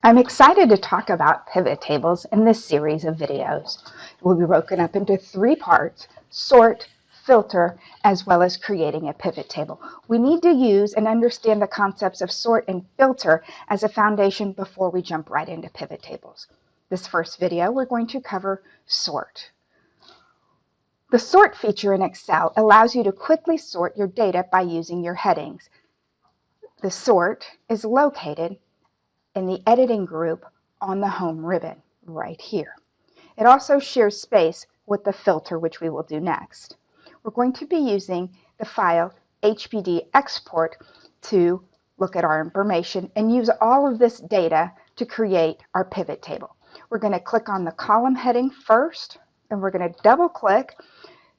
I'm excited to talk about pivot tables in this series of videos. It will be broken up into three parts: sort, filter, as well as creating a pivot table. We need to use and understand the concepts of sort and filter as a foundation before we jump right into pivot tables. This first video, we're going to cover sort. The sort feature in Excel allows you to quickly sort your data by using your headings. The sort is located in the editing group on the home ribbon right here. It also shares space with the filter, which we will do next. We're going to be using the file HBD export to look at our information and use all of this data to create our pivot table. We're going to click on the column heading first, and we're going to double click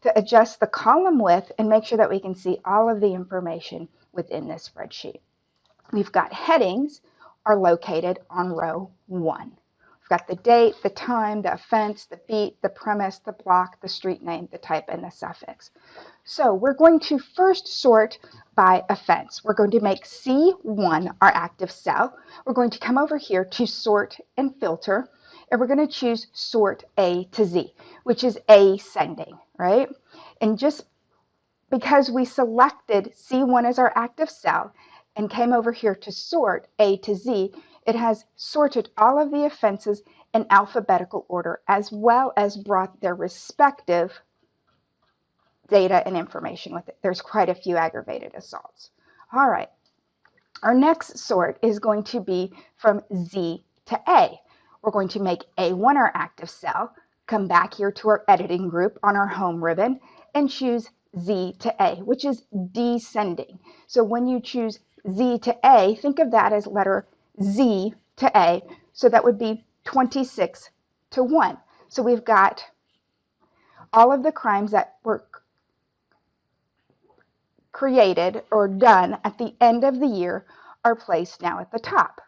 to adjust the column width and make sure that we can see all of the information within this spreadsheet. We've got headings are located on row 1. We've got the date, the time, the offense, the beat, the premise, the block, the street name, the type, and the suffix. So we're going to first sort by offense. We're going to make C1 our active cell. We're going to come over here to sort and filter, and we're going to choose sort A to Z, which is ascending, right? And just because we selected C1 as our active cell and came over here to sort A to Z, it has sorted all of the offenses in alphabetical order, as well as brought their respective data and information with it. There's quite a few aggravated assaults. All right, our next sort is going to be from Z to A. We're going to make A1 our active cell, come back here to our editing group on our home ribbon, and choose Z to A, which is descending. So when you choose Z to A, think of that as letter Z to A. So that would be 26 to 1. So we've got all of the crimes that were created or done at the end of the year are placed now at the top.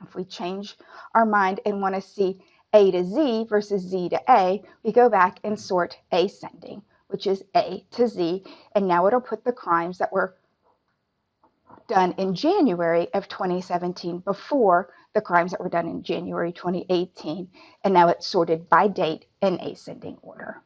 If we change our mind and want to see A to Z versus Z to A, we go back and sort ascending, which is A to Z, and now it'll put the crimes that were done in January of 2017 before the crimes that were done in January 2018, and now it's sorted by date in ascending order.